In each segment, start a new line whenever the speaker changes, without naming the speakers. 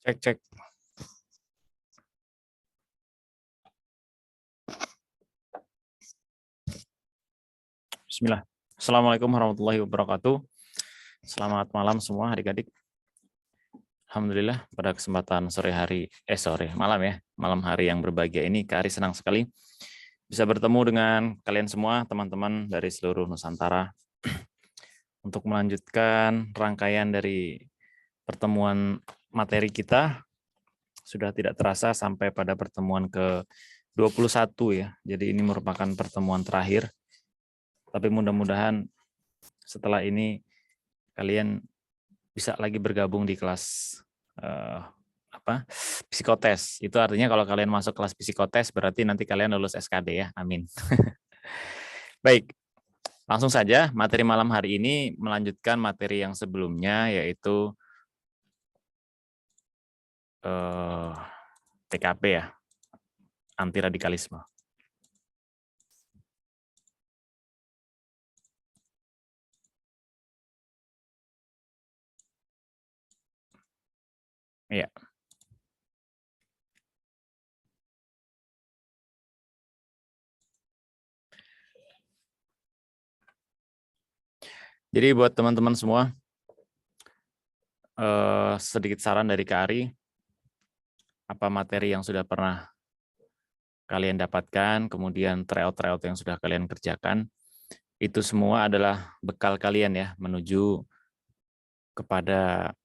Cek, cek. Bismillah. Assalamualaikum warahmatullahi wabarakatuh. Selamat malam semua adik-adik. Alhamdulillah pada kesempatan malam hari yang berbahagia ini, Kak Ari senang sekali bisa bertemu dengan kalian semua, teman-teman dari seluruh Nusantara, untuk melanjutkan rangkaian dari pertemuan materi kita. Sudah tidak terasa sampai pada pertemuan ke-21 ya. Jadi ini merupakan pertemuan terakhir. Tapi mudah-mudahan setelah ini kalian bisa lagi bergabung di kelas psikotes. Itu artinya kalau kalian masuk kelas psikotes berarti nanti kalian lulus SKD ya. Amin. Baik. Langsung saja materi malam hari ini melanjutkan materi yang sebelumnya, yaitu TKP ya, anti radikalisme. Iya. Jadi buat teman-teman semua, sedikit saran dari Kak Ari, apa materi yang sudah pernah kalian dapatkan, kemudian tryout-tryout yang sudah kalian kerjakan, itu semua adalah bekal kalian ya menuju kepada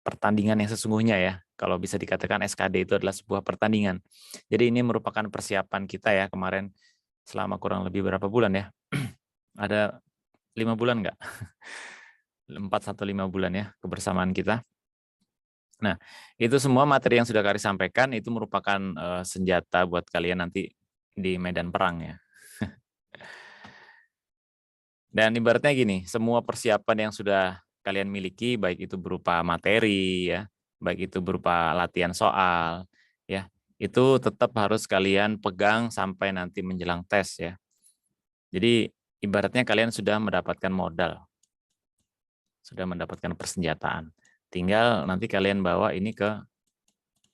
pertandingan yang sesungguhnya ya. Kalau bisa dikatakan SKD itu adalah sebuah pertandingan. Jadi ini merupakan persiapan kita ya kemarin selama kurang lebih berapa bulan ya? Ada 5 bulan nggak? 4 atau 5 bulan ya kebersamaan kita. Nah, itu semua materi yang sudah Kari sampaikan itu merupakan senjata buat kalian nanti di medan perang ya. Dan ibaratnya gini, semua persiapan yang sudah kalian miliki, baik itu berupa materi, ya, baik itu berupa latihan soal, ya, itu tetap harus kalian pegang sampai nanti menjelang tes ya. Jadi ibaratnya kalian sudah mendapatkan modal, sudah mendapatkan persenjataan. Tinggal nanti kalian bawa ini ke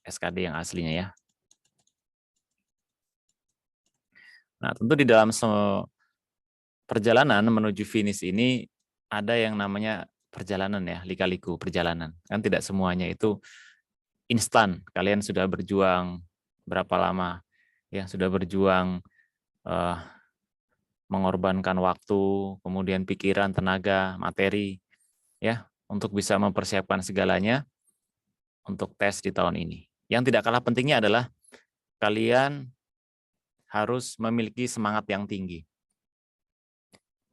SKD yang aslinya ya. Nah, tentu di dalam perjalanan menuju finish ini ada yang namanya perjalanan ya, lika-liku perjalanan. Kan tidak semuanya itu instan. Kalian sudah berjuang berapa lama? Ya, sudah berjuang mengorbankan waktu, kemudian pikiran, tenaga, materi ya, untuk bisa mempersiapkan segalanya untuk tes di tahun ini. Yang tidak kalah pentingnya adalah kalian harus memiliki semangat yang tinggi.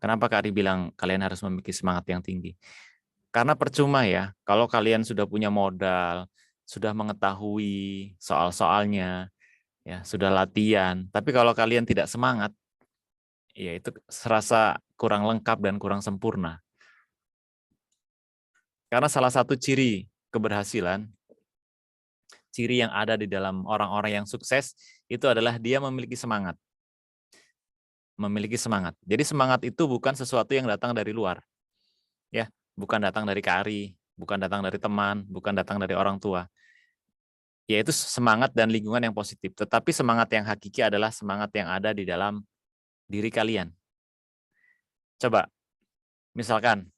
Kenapa Kak Ari bilang kalian harus memiliki semangat yang tinggi? Karena percuma ya, kalau kalian sudah punya modal, sudah mengetahui soal-soalnya, ya sudah latihan, tapi kalau kalian tidak semangat, ya itu serasa kurang lengkap dan kurang sempurna. Karena salah satu ciri keberhasilan, ciri yang ada di dalam orang-orang yang sukses, itu adalah dia memiliki semangat. Memiliki semangat. Jadi semangat itu bukan sesuatu yang datang dari luar. Ya, bukan datang dari Kak Ari, bukan datang dari teman, bukan datang dari orang tua. Yaitu semangat dan lingkungan yang positif. Tetapi semangat yang hakiki adalah semangat yang ada di dalam diri kalian. Coba, misalkan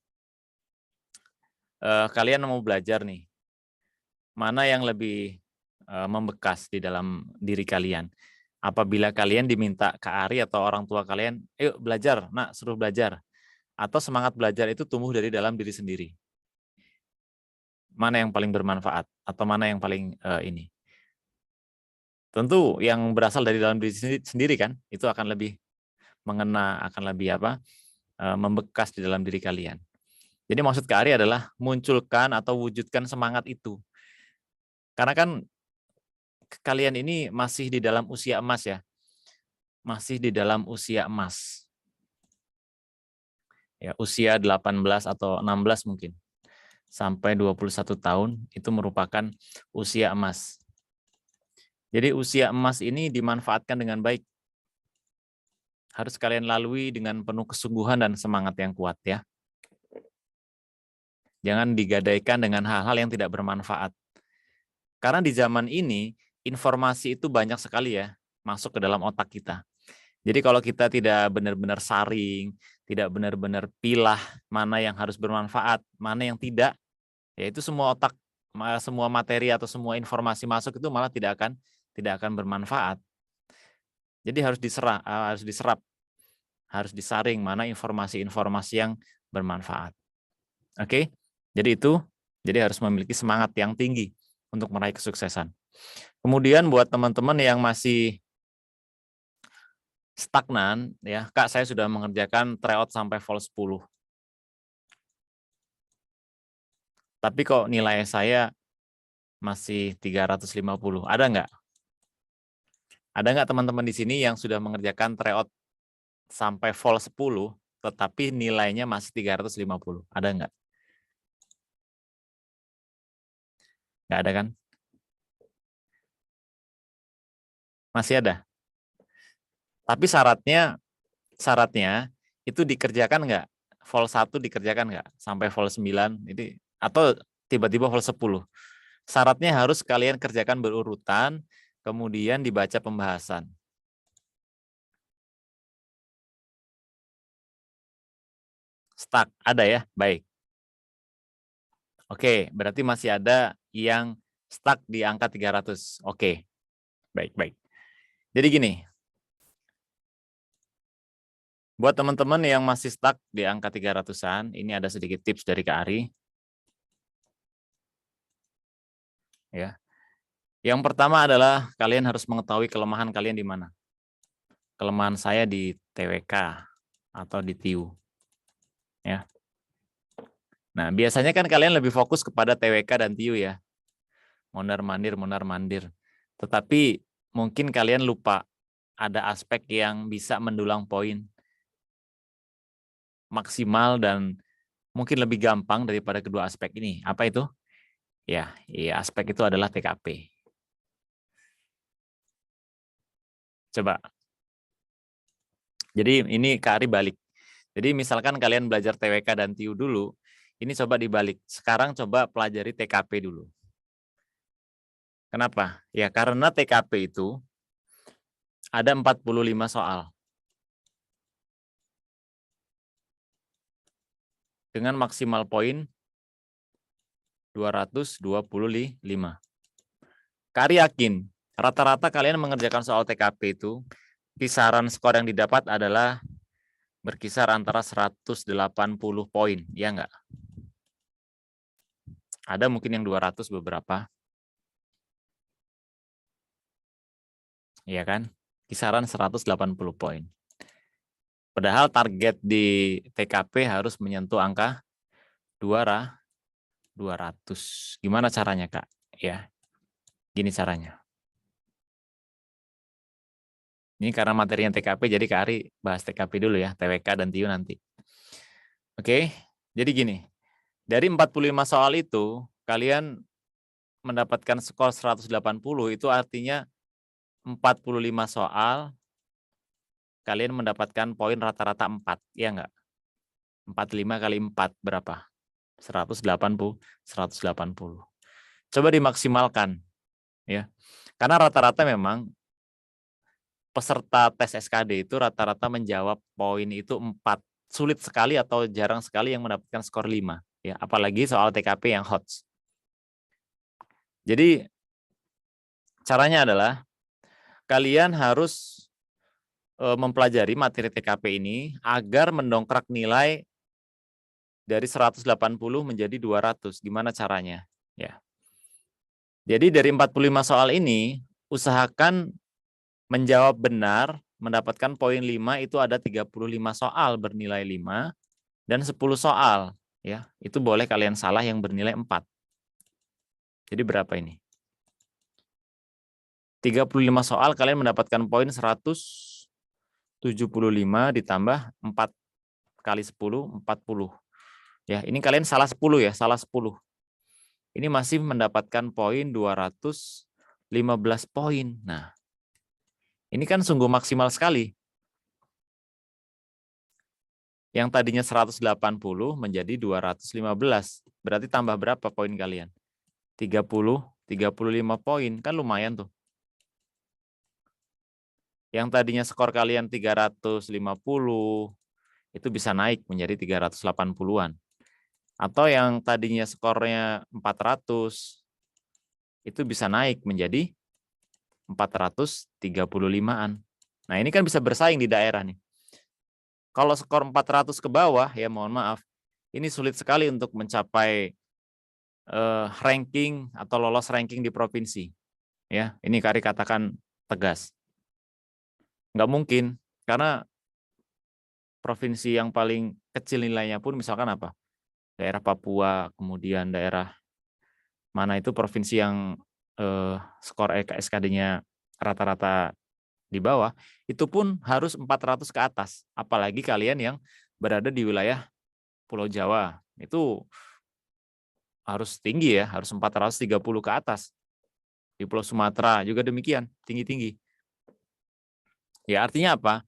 kalian mau belajar nih, mana yang lebih membekas di dalam diri kalian? Apabila kalian diminta Kak Ari atau orang tua kalian, ayo belajar, nak suruh belajar. Atau semangat belajar itu tumbuh dari dalam diri sendiri. Mana yang paling bermanfaat? Atau mana yang paling ini? Tentu yang berasal dari dalam diri sendiri kan, itu akan lebih mengena, akan lebih membekas di dalam diri kalian. Jadi maksud Kak Ari adalah munculkan atau wujudkan semangat itu. Karena kan kalian ini masih di dalam usia emas ya. Masih di dalam usia emas. Ya, usia 18 atau 16 mungkin. Sampai 21 tahun itu merupakan usia emas. Jadi usia emas ini dimanfaatkan dengan baik. Harus kalian lalui dengan penuh kesungguhan dan semangat yang kuat ya. Jangan digadaikan dengan hal-hal yang tidak bermanfaat. Karena di zaman ini, informasi itu banyak sekali ya, masuk ke dalam otak kita. Jadi kalau kita tidak benar-benar saring, tidak benar-benar pilah mana yang harus bermanfaat, mana yang tidak, ya itu semua otak, semua materi atau semua informasi masuk itu malah tidak akan bermanfaat. Jadi harus diserap, harus disaring mana informasi-informasi yang bermanfaat. Oke? Jadi harus memiliki semangat yang tinggi untuk meraih kesuksesan. Kemudian buat teman-teman yang masih stagnan, ya, Kak, saya sudah mengerjakan tryout sampai vol 10. Tapi kok nilai saya masih 350. Ada nggak? Ada nggak teman-teman di sini yang sudah mengerjakan tryout sampai vol 10, tetapi nilainya masih 350? Ada nggak? Nggak ada kan? Masih ada. Tapi syaratnya itu dikerjakan nggak? Vol 1 dikerjakan nggak? Sampai vol 9, ini, atau tiba-tiba vol 10. Syaratnya harus kalian kerjakan berurutan, kemudian dibaca pembahasan. Stuck, ada ya? Baik. Oke, berarti masih ada yang stuck di angka 300. Oke, baik. Jadi gini, buat teman-teman yang masih stuck di angka 300-an, ini ada sedikit tips dari Kak Ari. Ya. Yang pertama adalah kalian harus mengetahui kelemahan kalian di mana. Kelemahan saya di TWK atau di TIU. Ya. Nah, biasanya kan kalian lebih fokus kepada TWK dan TIU ya. Mondar-mandir. Tetapi mungkin kalian lupa ada aspek yang bisa mendulang poin maksimal dan mungkin lebih gampang daripada kedua aspek ini. Apa itu? Ya, aspek itu adalah TKP. Coba. Jadi ini Kak Ari balik. Jadi misalkan kalian belajar TWK dan TIU dulu, ini coba dibalik. Sekarang coba pelajari TKP dulu. Kenapa? Ya karena TKP itu ada 45 soal. Dengan maksimal poin 225. Kak Ari yakin, rata-rata kalian mengerjakan soal TKP itu, kisaran skor yang didapat adalah berkisar antara 180 poin, ya enggak? Ada mungkin yang 200 beberapa. Iya kan? Kisaran 180 poin. Padahal target di TKP harus menyentuh angka 200. Gimana caranya, Kak? Ya, gini caranya. Ini karena materinya TKP, jadi Kak Ari bahas TKP dulu ya, TWK dan TIU nanti. Oke, jadi gini. Dari 45 soal itu, kalian mendapatkan skor 180, itu artinya 45 soal, kalian mendapatkan poin rata-rata 4, ya enggak? 45 kali 4 berapa? 180. Coba dimaksimalkan, ya. Karena rata-rata memang peserta tes SKD itu rata-rata menjawab poin itu 4. Sulit sekali atau jarang sekali yang mendapatkan skor 5. Ya, apalagi soal TKP yang hot. Jadi caranya adalah kalian harus mempelajari materi TKP ini agar mendongkrak nilai dari 180 menjadi 200. Gimana caranya? Ya. Jadi dari 45 soal ini, usahakan menjawab benar, mendapatkan poin 5 itu ada 35 soal bernilai 5 dan 10 soal. Ya, itu boleh kalian salah yang bernilai 4. Jadi berapa ini? 35 soal kalian mendapatkan poin 175 ditambah 4 kali 10, 40. Ya, ini kalian salah 10 ya, salah 10. Ini masih mendapatkan poin 215 poin. Nah, ini kan sungguh maksimal sekali. Yang tadinya 180 menjadi 215. berarti tambah berapa poin kalian? 30, 35 poin, kan lumayan tuh. Yang tadinya skor kalian 350, itu bisa naik menjadi 380-an. Atau yang tadinya skornya 400, itu bisa naik menjadi 435-an. Nah, ini kan bisa bersaing di daerah nih. Kalau skor 400 ke bawah, ya mohon maaf, ini sulit sekali untuk mencapai ranking atau lolos ranking di provinsi. Ya, ini Kari katakan tegas. Nggak mungkin, karena provinsi yang paling kecil nilainya pun misalkan apa? Daerah Papua, kemudian daerah mana itu provinsi yang skor SKD-nya rata-rata di bawah, itu pun harus 400 ke atas. Apalagi kalian yang berada di wilayah Pulau Jawa, itu harus tinggi ya, harus 430 ke atas. Di Pulau Sumatera juga demikian, tinggi-tinggi. Ya artinya apa?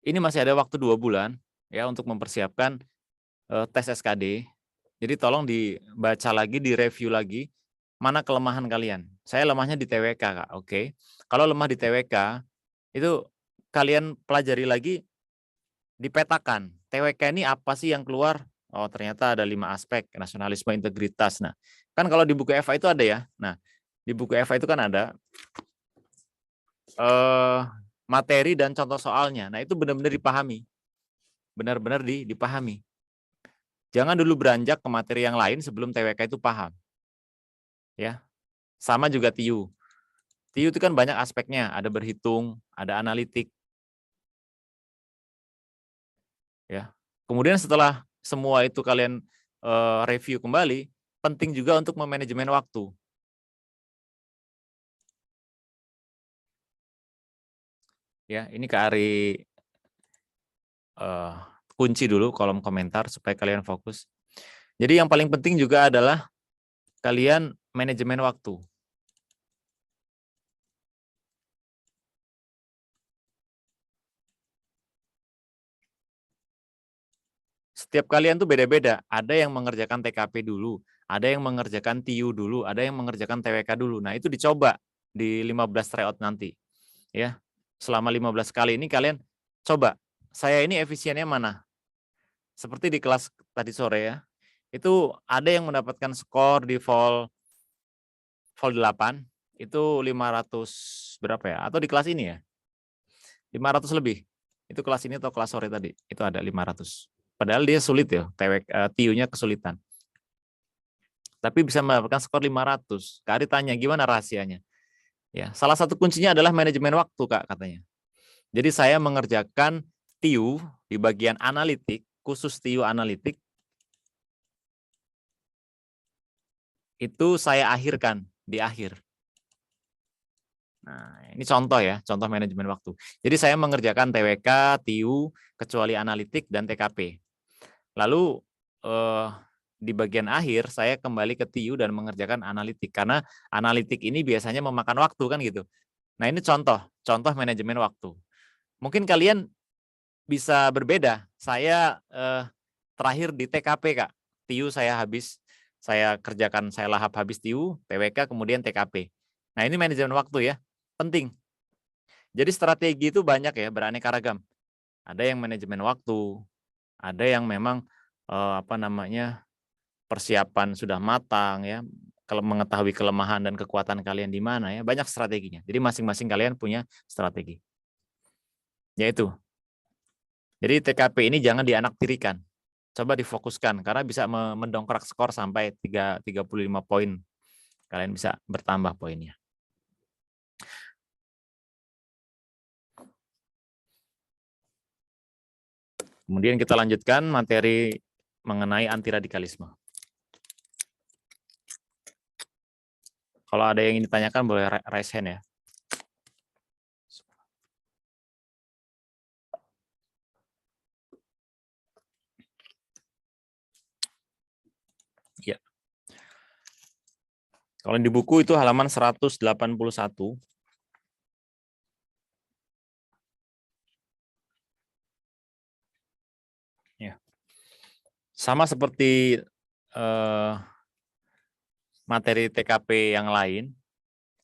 Ini masih ada waktu 2 bulan ya untuk mempersiapkan tes SKD. Jadi tolong dibaca lagi, direview lagi, mana kelemahan kalian. Saya lemahnya di TWK, Kak. Oke. Kalau lemah di TWK, itu kalian pelajari lagi, dipetakan. TWK ini apa sih yang keluar? Oh, ternyata ada 5 aspek, nasionalisme, integritas. Nah, kan kalau di buku EVA itu ada ya. Nah, di buku EVA itu kan ada materi dan contoh soalnya. Nah, itu benar-benar dipahami. Benar-benar dipahami. Jangan dulu beranjak ke materi yang lain sebelum TWK itu paham. Ya. Sama juga TIU. TIU itu kan banyak aspeknya, ada berhitung, ada analitik. Ya. Kemudian setelah semua itu kalian review kembali, penting juga untuk memanajemen waktu. Ya, ini Kak Ari kunci dulu kolom komentar supaya kalian fokus. Jadi yang paling penting juga adalah kalian manajemen waktu. Setiap kalian tuh beda-beda. Ada yang mengerjakan TKP dulu, ada yang mengerjakan TIU dulu, ada yang mengerjakan TWK dulu. Nah, itu dicoba di 15 tryout nanti. Ya. Selama 15 kali ini kalian coba, saya ini efisiennya mana? Seperti di kelas tadi sore ya. Itu ada yang mendapatkan skor di vol 8 itu 500 berapa ya? Atau di kelas ini ya? 500 lebih. Itu kelas ini atau kelas sore tadi? Itu ada 500. Padahal dia sulit ya, TIU-nya kesulitan. Tapi bisa mendapatkan skor 500. Kak Ari tanya, gimana rahasianya? Ya, salah satu kuncinya adalah manajemen waktu, Kak, katanya. Jadi saya mengerjakan TIU di bagian analitik, khusus TIU analitik, itu saya akhirkan di akhir. Nah, ini contoh ya, contoh manajemen waktu. Jadi saya mengerjakan TWK, TIU, kecuali analitik, dan TKP. Lalu di bagian akhir saya kembali ke TIU dan mengerjakan analitik karena analitik ini biasanya memakan waktu kan gitu. Nah, ini contoh manajemen waktu. Mungkin kalian bisa berbeda. Saya terakhir di TKP, Kak. TIU saya habis, saya kerjakan, saya lahap habis TIU, TWK kemudian TKP. Nah, ini manajemen waktu ya. Penting. Jadi strategi itu banyak ya, beraneka ragam. Ada yang manajemen waktu, ada yang memang persiapan sudah matang ya, kalau mengetahui kelemahan dan kekuatan kalian di mana ya, banyak strateginya. Jadi masing-masing kalian punya strategi. Yaitu. Jadi TKP ini jangan dianaktirikan. Coba difokuskan karena bisa mendongkrak skor sampai 35 poin. Kalian bisa bertambah poinnya. Kemudian kita lanjutkan materi mengenai anti radikalisme. Kalau ada yang ingin ditanyakan boleh raise hand ya. Ya. Kalau di buku itu halaman 181. Ya. Sama seperti materi TKP yang lain,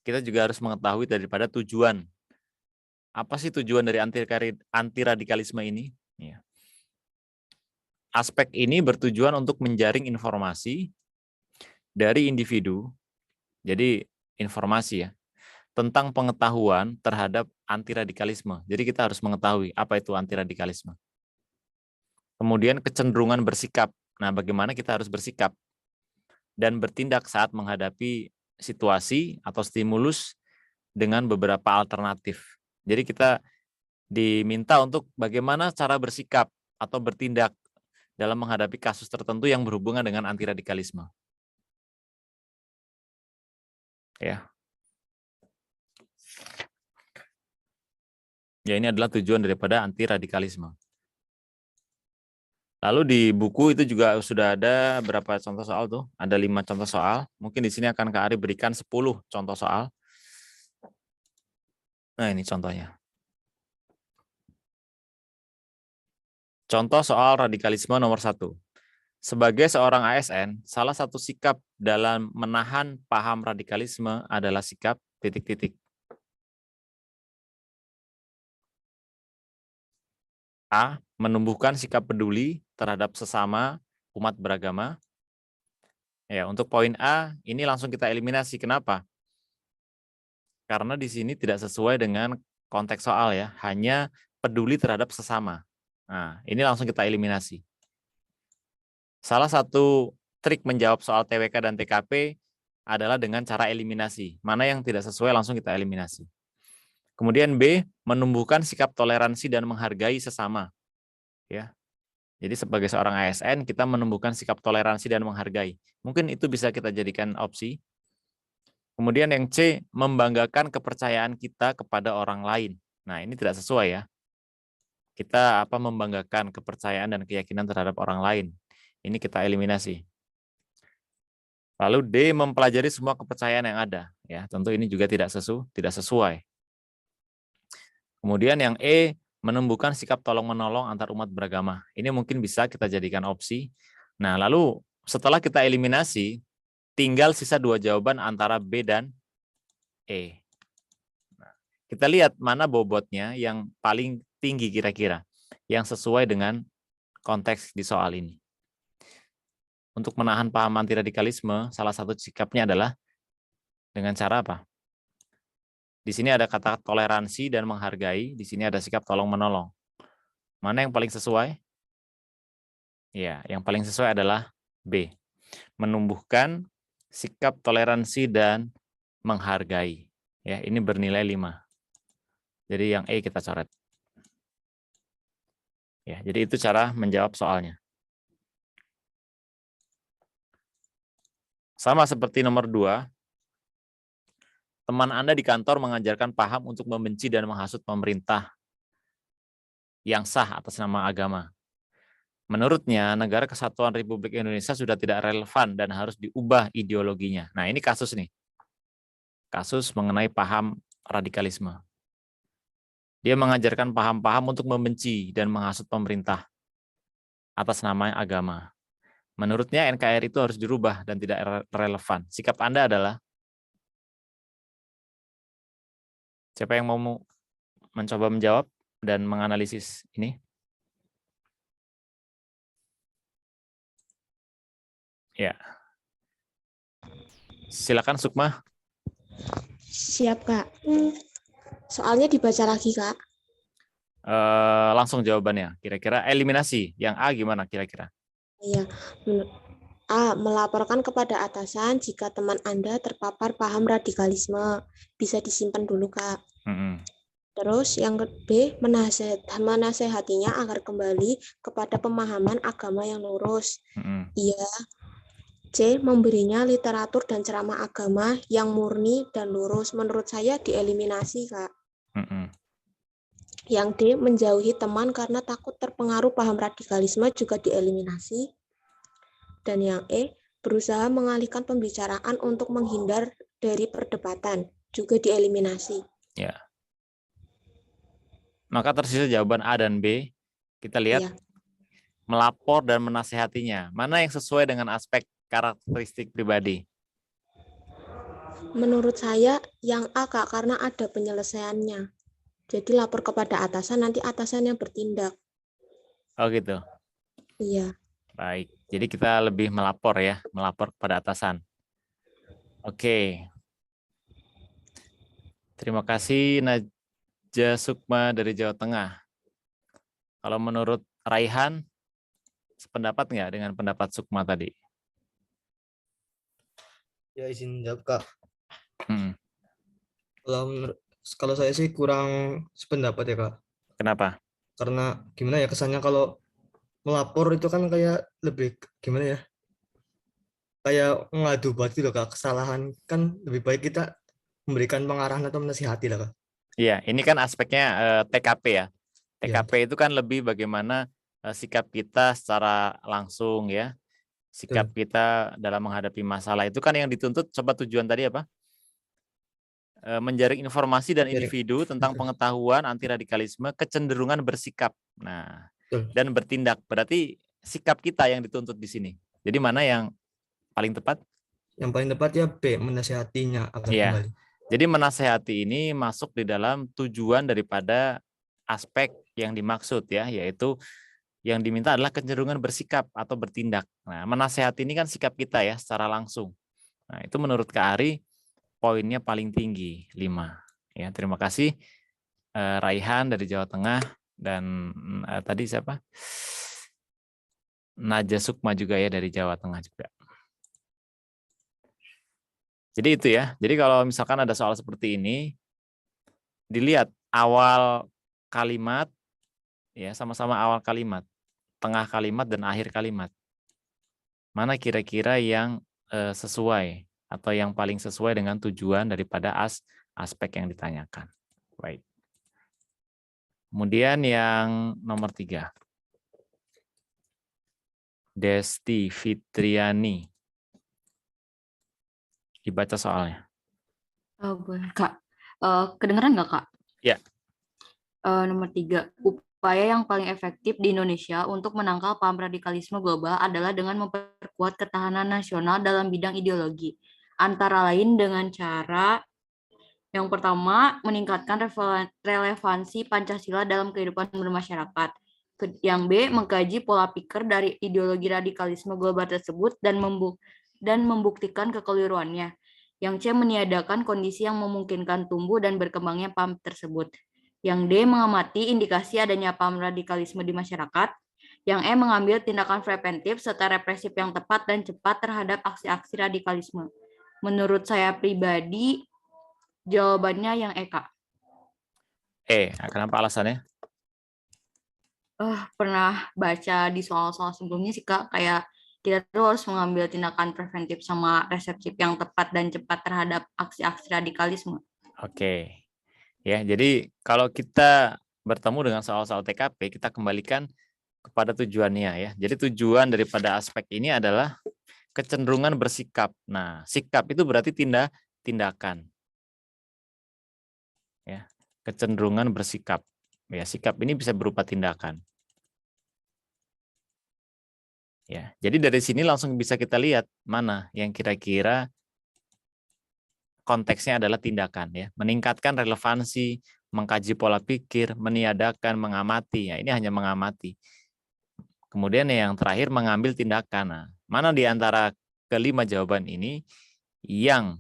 kita juga harus mengetahui daripada tujuan. Apa sih tujuan dari anti radikalisme ini? Ya. Aspek ini bertujuan untuk menjaring informasi dari individu, jadi informasi ya, tentang pengetahuan terhadap anti radikalisme. Jadi kita harus mengetahui apa itu anti radikalisme. Kemudian kecenderungan bersikap. Nah, bagaimana kita harus bersikap dan bertindak saat menghadapi situasi atau stimulus dengan beberapa alternatif. Jadi kita diminta untuk bagaimana cara bersikap atau bertindak dalam menghadapi kasus tertentu yang berhubungan dengan anti radikalisme. Ya. Ya, ini adalah tujuan daripada anti radikalisme. Lalu di buku itu juga sudah ada berapa contoh soal tuh? Ada 5 contoh soal. Mungkin di sini akan Kak Ari berikan 10 contoh soal. Nah, ini contohnya. Contoh soal radikalisme nomor 1. Sebagai seorang ASN, salah satu sikap dalam menahan paham radikalisme adalah sikap ... A. Menumbuhkan sikap peduli terhadap sesama umat beragama. Ya, untuk poin A, ini langsung kita eliminasi. Kenapa? Karena di sini tidak sesuai dengan konteks soal ya, hanya peduli terhadap sesama. Nah, ini langsung kita eliminasi. Salah satu trik menjawab soal TWK dan TKP adalah dengan cara eliminasi. Mana yang tidak sesuai langsung kita eliminasi. Kemudian B, menumbuhkan sikap toleransi dan menghargai sesama. Ya. Jadi sebagai seorang ASN kita menumbuhkan sikap toleransi dan menghargai. Mungkin itu bisa kita jadikan opsi. Kemudian yang C, membanggakan kepercayaan kita kepada orang lain. Nah, ini tidak sesuai ya. Kita membanggakan kepercayaan dan keyakinan terhadap orang lain. Ini kita eliminasi. Lalu D, mempelajari semua kepercayaan yang ada. Ya, tentu ini juga tidak sesuai. Kemudian yang E, menumbuhkan sikap tolong-menolong antar umat beragama. Ini mungkin bisa kita jadikan opsi. Nah, lalu setelah kita eliminasi, tinggal sisa 2 jawaban antara B dan E. Nah, kita lihat mana bobotnya yang paling tinggi kira-kira, yang sesuai dengan konteks di soal ini. Untuk menahan paham anti radikalisme, salah satu sikapnya adalah dengan cara apa? Di sini ada kata toleransi dan menghargai, di sini ada sikap tolong-menolong. Mana yang paling sesuai? Ya, yang paling sesuai adalah B. Menumbuhkan sikap toleransi dan menghargai. Ya, ini bernilai 5. Jadi yang E kita coret. Ya, jadi itu cara menjawab soalnya. Sama seperti nomor 2, teman Anda di kantor mengajarkan paham untuk membenci dan menghasut pemerintah yang sah atas nama agama. Menurutnya, Negara Kesatuan Republik Indonesia sudah tidak relevan dan harus diubah ideologinya. Nah, ini kasus nih. Kasus mengenai paham radikalisme. Dia mengajarkan paham-paham untuk membenci dan menghasut pemerintah atas nama agama. Menurutnya, NKRI itu harus dirubah dan tidak relevan. Sikap Anda adalah? Siapa yang mau mencoba menjawab dan menganalisis ini? Ya. Silakan Sukma.
Siap, Kak. Soalnya dibaca lagi, Kak.
Langsung jawabannya. Kira-kira eliminasi. Yang A gimana kira-kira?
Iya. A. Melaporkan kepada atasan jika teman Anda terpapar paham radikalisme. Bisa disimpan dulu, Kak. Terus yang B, menasehatinya agar kembali kepada pemahaman agama yang lurus. Iya. C, memberinya literatur dan ceramah agama yang murni dan lurus. Menurut saya dieliminasi, Kak. Yang D, menjauhi teman karena takut terpengaruh paham radikalisme juga dieliminasi. Dan yang E, berusaha mengalihkan pembicaraan untuk menghindar dari perdebatan juga dieliminasi.
Ya. Maka tersisa jawaban A dan B. Kita lihat. Ya. Melapor dan menasehatinya. Mana yang sesuai dengan aspek karakteristik pribadi?
Menurut saya yang A, Kak, karena ada penyelesaiannya. Jadi lapor kepada atasan, nanti atasannya bertindak.
Oh gitu.
Iya.
Baik. Jadi kita lebih melapor ya, melapor kepada atasan. Oke. Terima kasih Najwa Sukma dari Jawa Tengah. Kalau menurut Raihan, sependapat nggak dengan pendapat Sukma tadi?
Ya izin jawab Kak.
Hmm.
Kalau saya sih kurang sependapat ya Kak.
Kenapa?
Karena gimana ya kesannya kalau melapor itu kan kayak lebih gimana ya? Kayak ngadu batu loh Kak. Kesalahan kan lebih baik kita memberikan pengarahan atau menasihati lah Kak.
Iya, ini kan aspeknya TKP ya.
Ya,
TKP itu kan lebih bagaimana sikap kita secara langsung ya. Sikap
betul.
kita dalam menghadapi masalah itu kan yang dituntut, coba tujuan tadi apa? Menjaring informasi dan
Jadi,
individu tentang pengetahuan anti radikalisme, kecenderungan bersikap. Nah,
betul.
dan bertindak. Berarti sikap kita yang dituntut di sini. Jadi mana yang paling tepat?
Yang paling tepat ya B, menasihatinya agar
Iya.
kembali.
Jadi menasehati ini masuk di dalam tujuan daripada aspek yang dimaksud ya, yaitu yang diminta adalah kecenderungan bersikap atau bertindak. Nah, menasehati ini kan sikap kita ya secara langsung. Nah, itu menurut Kak Ari poinnya paling tinggi 5. Ya, terima kasih Raihan dari Jawa Tengah dan tadi siapa? Najwa Sukma juga ya dari Jawa Tengah juga. Jadi itu ya. Jadi kalau misalkan ada soal seperti ini, dilihat awal kalimat ya, sama-sama awal kalimat, tengah kalimat dan akhir kalimat. Mana kira-kira yang sesuai atau yang paling sesuai dengan tujuan daripada aspek yang ditanyakan. Baik. Kemudian yang nomor 3. Desti Fitriani. Dibaca soalnya.
Boleh, Kak. Kedengeran nggak, Kak?
Ya.
Nomor 3. Upaya yang paling efektif di Indonesia untuk menangkal paham radikalisme global adalah dengan memperkuat ketahanan nasional dalam bidang ideologi. Antara lain dengan cara yang pertama, meningkatkan relevansi Pancasila dalam kehidupan bermasyarakat. Yang B, mengkaji pola pikir dari ideologi radikalisme global tersebut dan membuktikan kekeliruannya. Yang C, meniadakan kondisi yang memungkinkan tumbuh dan berkembangnya paham tersebut. Yang D, mengamati indikasi adanya paham radikalisme di masyarakat. Yang E, mengambil tindakan preventif serta represif yang tepat dan cepat terhadap aksi-aksi radikalisme. Menurut saya pribadi, jawabannya yang E, Kak.
Kenapa alasannya?
Pernah baca di soal-soal sebelumnya sih, Kak, kayak kita terus mengambil tindakan preventif sama reseptif yang tepat dan cepat terhadap aksi-aksi radikalisme.
Oke. Ya, jadi kalau kita bertemu dengan soal-soal TKP, kita kembalikan kepada tujuannya ya. Jadi tujuan daripada aspek ini adalah kecenderungan bersikap. Nah, sikap itu berarti tindakan. Ya, kecenderungan bersikap. Ya, sikap ini bisa berupa tindakan. Ya, jadi dari sini langsung bisa kita lihat mana yang kira-kira konteksnya adalah tindakan ya, meningkatkan relevansi, mengkaji pola pikir, meniadakan, mengamati. Ya, ini hanya mengamati. Kemudian yang terakhir mengambil tindakan. Nah, mana di antara kelima jawaban ini yang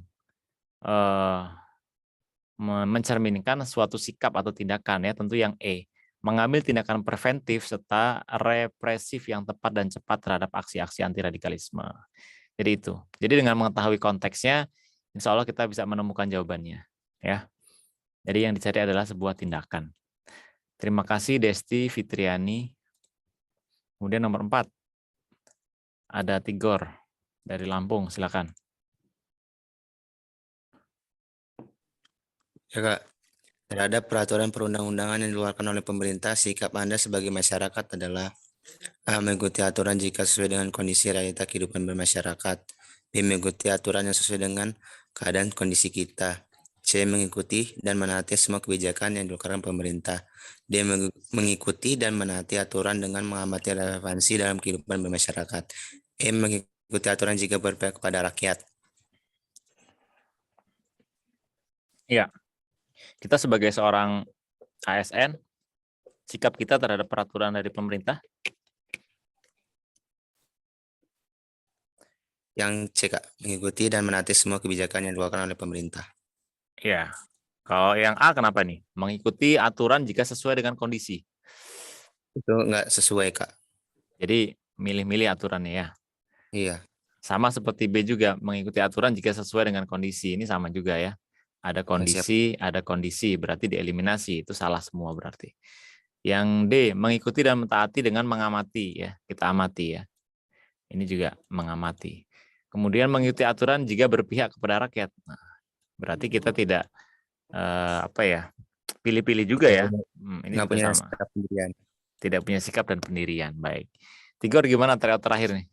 mencerminkan suatu sikap atau tindakan ya, tentu yang E. Mengambil tindakan preventif serta represif yang tepat dan cepat terhadap aksi-aksi anti radikalisme. Jadi itu. Jadi dengan mengetahui konteksnya, insya Allah kita bisa menemukan jawabannya. Ya. Jadi yang dicari adalah sebuah tindakan. Terima kasih Desti Fitriani. Kemudian nomor 4. Ada Tigor dari Lampung, silakan.
Ya Kak, terhadap peraturan perundang-undangan yang dikeluarkan oleh pemerintah, sikap Anda sebagai masyarakat adalah A. Mengikuti aturan jika sesuai dengan kondisi realita kehidupan bermasyarakat. B. Mengikuti aturan yang sesuai dengan keadaan kondisi kita. C. Mengikuti dan menaati semua kebijakan yang dikeluarkan pemerintah. D. Mengikuti dan menaati aturan dengan mengamati relevansi dalam kehidupan bermasyarakat. E. mengikuti aturan jika berpihak kepada rakyat.
Iya. Kita sebagai seorang ASN, sikap kita terhadap peraturan dari pemerintah.
Yang C, Kak, mengikuti dan menaati semua kebijakan yang dikeluarkan oleh pemerintah.
Iya. Kalau yang A kenapa nih? Mengikuti aturan jika sesuai dengan kondisi.
Itu enggak sesuai, Kak.
Jadi milih-milih aturannya ya.
Iya.
Sama seperti B juga, mengikuti aturan jika sesuai dengan kondisi. Ini sama juga ya. Ada kondisi, berarti dieliminasi. Itu salah semua berarti. Yang D, mengikuti dan mentaati dengan mengamati ya. Kita amati ya. Ini juga mengamati. Kemudian mengikuti aturan jika berpihak kepada rakyat. Nah, berarti kita tidak pilih-pilih juga ya. Ini
Nggak
juga
punya
sama.
sikap pendirian.
Tidak punya sikap dan pendirian. Baik. Tigor gimana terakhir nih?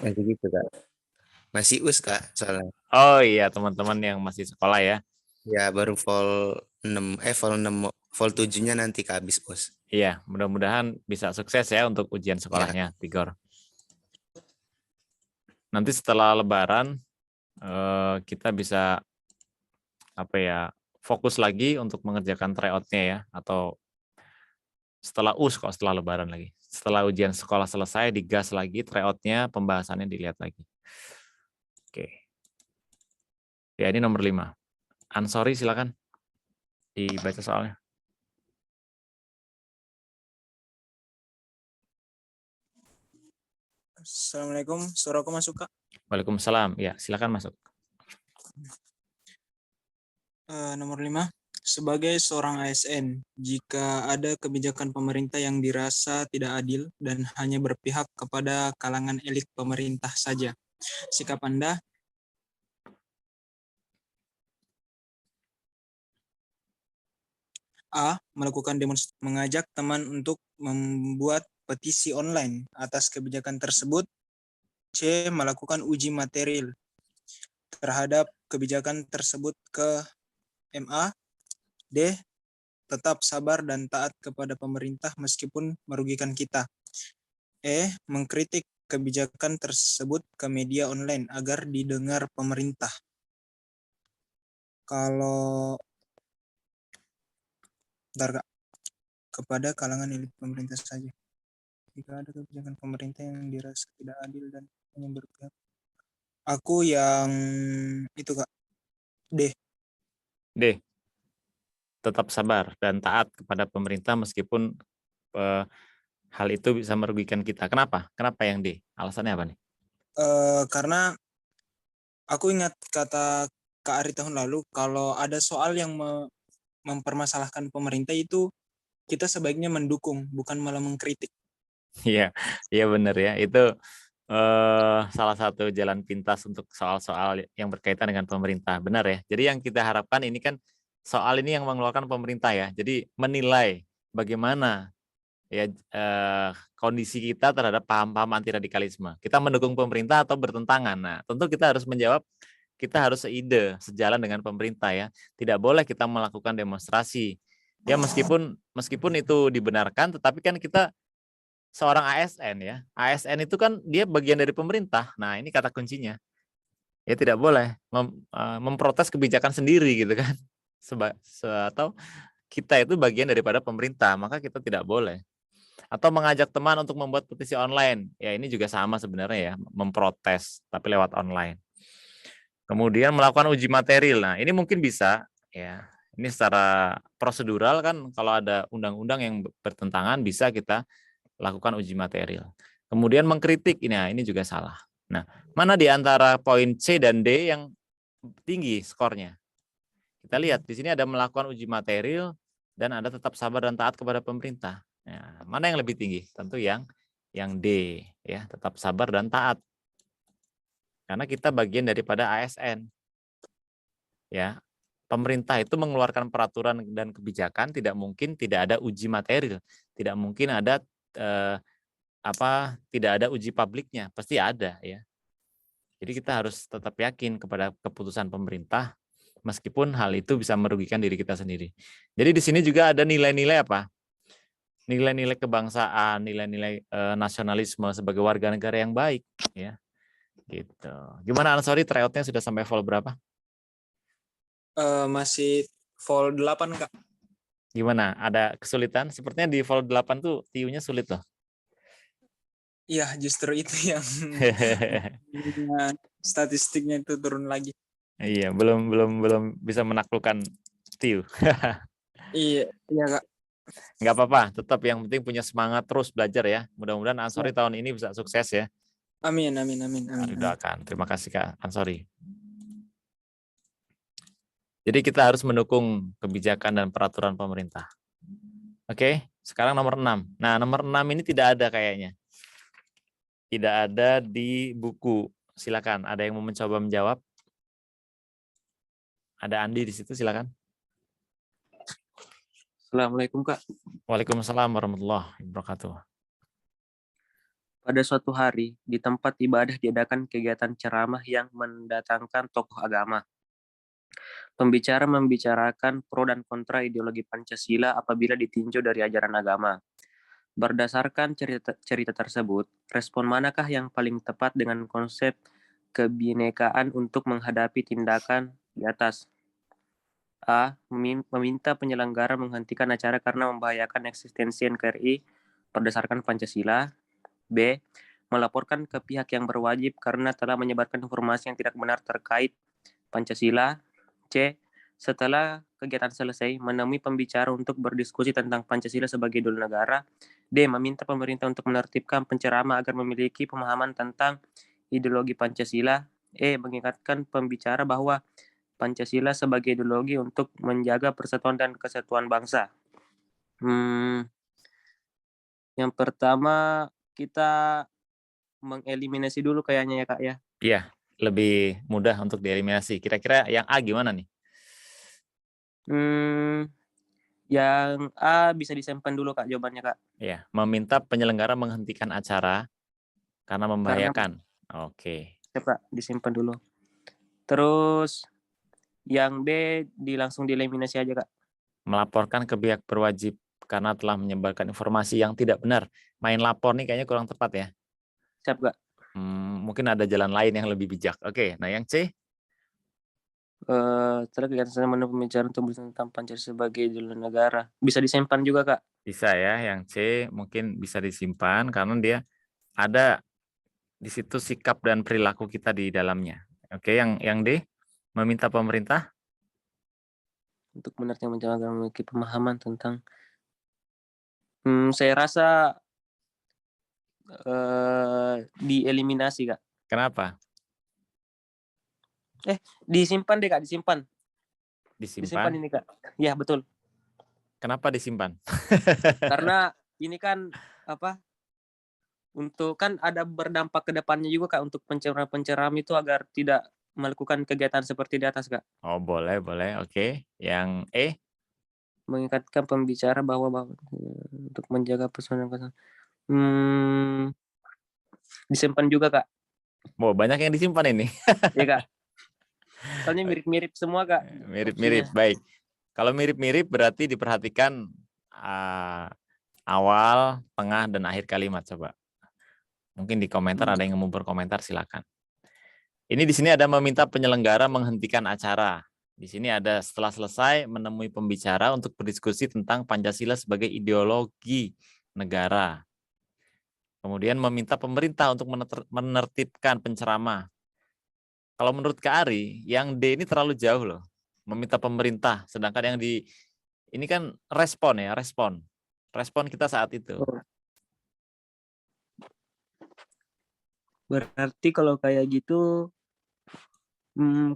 Yang gitu, Kak. Masih US, Kak, soalnya.
Oh iya, teman-teman yang masih sekolah ya.
Ya, baru vol 7-nya nanti kehabis, Bos.
Iya, mudah-mudahan bisa sukses ya untuk ujian sekolahnya, Tigor. Nanti setelah Lebaran kita bisa fokus lagi untuk mengerjakan tryout-nya ya, atau setelah setelah Lebaran lagi. Setelah ujian sekolah selesai, digas lagi tryout-nya, pembahasannya dilihat lagi. Oke. Ya, ini nomor 5. Ansori silakan dibaca soalnya.
Assalamualaikum, suaraku masuk, Kak?
Waalaikumsalam. Ya, silakan masuk.
Nomor 5. Sebagai seorang ASN, jika ada kebijakan pemerintah yang dirasa tidak adil dan hanya berpihak kepada kalangan elit pemerintah saja, sikap Anda A. Melakukan demonstrasi, mengajak teman untuk membuat petisi online atas kebijakan tersebut. C. Melakukan uji material terhadap kebijakan tersebut ke MA. D. Tetap sabar dan taat kepada pemerintah meskipun merugikan kita. E. Mengkritik kebijakan tersebut ke media online agar didengar pemerintah. Kalau kepada kalangan elit pemerintah saja. Jika ada kebijakan pemerintah yang dirasa tidak adil dan hanya berpihak. Aku yang itu, Kak. D.
Tetap sabar dan taat kepada pemerintah meskipun hal itu bisa merugikan kita. Kenapa? Kenapa yang D? Alasannya apa nih?
Karena aku ingat kata Kak Ari tahun lalu, kalau ada soal yang mempermasalahkan pemerintah itu kita sebaiknya mendukung, bukan malah mengkritik.
Iya, iya benar ya. Itu salah satu jalan pintas untuk soal-soal yang berkaitan dengan pemerintah. Benar ya. Jadi yang kita harapkan ini kan soal ini yang mengeluarkan pemerintah ya. Jadi menilai bagaimana ya kondisi kita terhadap paham-paham anti radikalisme. Kita mendukung pemerintah atau bertentangan. Nah, tentu kita harus menjawab, kita harus sejalan dengan pemerintah ya. Tidak boleh kita melakukan demonstrasi. Ya meskipun itu dibenarkan, tetapi kan kita seorang ASN ya. ASN itu kan dia bagian dari pemerintah. Nah, ini kata kuncinya. Ya tidak boleh memprotes kebijakan sendiri gitu kan. Atau kita itu bagian daripada pemerintah, maka kita tidak boleh. Atau mengajak teman untuk membuat petisi online. Ya ini juga sama sebenarnya ya, memprotes tapi lewat online. Kemudian melakukan uji material. Nah, ini mungkin bisa ya. Ini secara prosedural kan kalau ada undang-undang yang bertentangan bisa kita lakukan uji material. Kemudian mengkritik, ini juga salah. Nah, mana di antara poin C dan D yang tinggi skornya? Kita lihat di sini ada melakukan uji material dan ada tetap sabar dan taat kepada pemerintah. Nah, mana yang lebih tinggi? Tentu yang D ya, tetap sabar dan taat. Karena kita bagian daripada ASN. Ya. Pemerintah itu mengeluarkan peraturan dan kebijakan tidak mungkin tidak ada uji material, tidak mungkin ada tidak ada uji publiknya, pasti ada ya. Jadi kita harus tetap yakin kepada keputusan pemerintah meskipun hal itu bisa merugikan diri kita sendiri. Jadi di sini juga ada nilai-nilai apa? nilai-nilai kebangsaan, nilai-nilai nasionalisme sebagai warga negara yang baik, ya. Gitu. Gimana Ansori, tryoutnya sudah sampai vol berapa?
Masih vol 8 Kak.
Gimana? Ada kesulitan? Sepertinya di vol 8 tuh TIU-nya sulit loh.
Iya, justru itu yang statistiknya itu turun lagi.
Iya, belum bisa menaklukkan TIU.
Iya, iya Kak.
Nggak apa-apa, tetap yang penting punya semangat terus belajar ya. Mudah-mudahan Ansori tahun ini bisa sukses ya.
Amin, amin, amin, amin.
Doakan. Terima kasih Kak Ansori. Jadi kita harus mendukung kebijakan dan peraturan pemerintah. Oke, sekarang nomor 6. Nah, nomor 6 ini tidak ada kayaknya. Tidak ada di buku. Silakan, ada yang mau mencoba menjawab? Ada Andi di situ, silakan.
Assalamualaikum Kak.
Waalaikumsalam warahmatullahi wabarakatuh.
Pada suatu hari, di tempat ibadah diadakan kegiatan ceramah yang mendatangkan tokoh agama. Pembicara membicarakan pro dan kontra ideologi Pancasila apabila ditinjau dari ajaran agama. Berdasarkan cerita tersebut, respon manakah yang paling tepat dengan konsep kebinekaan untuk menghadapi tindakan di atas? A. Meminta penyelenggara menghentikan acara karena membahayakan eksistensi NKRI berdasarkan Pancasila. B. Melaporkan ke pihak yang berwajib karena telah menyebarkan informasi yang tidak benar terkait Pancasila. C. Setelah kegiatan selesai, menemui pembicara untuk berdiskusi tentang Pancasila sebagai idul negara. D. Meminta pemerintah untuk menertibkan penceramah agar memiliki pemahaman tentang ideologi Pancasila. E. Mengingatkan pembicara bahwa Pancasila sebagai ideologi untuk menjaga persatuan dan kesatuan bangsa. Yang pertama, kita mengeliminasi dulu kayaknya ya Kak ya.
Iya, lebih mudah untuk dieliminasi. Kira-kira yang A gimana nih?
Yang A bisa disimpan dulu Kak jawabannya Kak.
Iya, meminta penyelenggara menghentikan acara karena membahayakan. Oke.
Siap Kak, disimpan dulu. Terus yang B langsung dieliminasi aja Kak.
Melaporkan ke pihak berwajib karena telah menyebarkan informasi yang tidak benar. Main lapor nih kayaknya kurang tepat ya.
Siap Kak.
Mungkin ada jalan lain yang lebih bijak. Oke, nah yang C?
Setelah kegiatan saya menemui pembicaraan untuk tentang Pancasila sebagai idul negara. Bisa disimpan juga Kak.
Bisa ya, yang C mungkin bisa disimpan karena dia ada di situ sikap dan perilaku kita di dalamnya. Oke, yang D? Meminta pemerintah?
Untuk benar yang menjaga memiliki pemahaman tentang saya rasa dieliminasi Kak.
Kenapa?
Disimpan deh Kak, disimpan
Disimpan?
ini Kak. Ya betul.
Kenapa disimpan?
Karena ini kan untuk kan ada berdampak ke depannya juga Kak untuk penceramah itu agar tidak melakukan kegiatan seperti di atas Kak.
Oh boleh. Oke. Yang E?
Mengingatkan pembicara bahwa untuk menjaga personal disimpan juga Kak.
Oh, banyak yang disimpan ini.
Iya Kak. Soalnya mirip-mirip semua Kak.
Mirip-mirip, baik. Kalau mirip-mirip berarti diperhatikan awal, tengah, dan akhir kalimat. Coba. Mungkin di komentar ada yang mau berkomentar, silakan. Ini di sini ada meminta penyelenggara menghentikan acara. Di sini ada setelah selesai menemui pembicara untuk berdiskusi tentang Pancasila sebagai ideologi negara. Kemudian meminta pemerintah untuk menertibkan penceramah. Kalau menurut Kak Ari, yang D ini terlalu jauh loh. Meminta pemerintah, sedangkan yang di ini kan respon ya, respon kita saat itu.
Berarti kalau kayak gitu,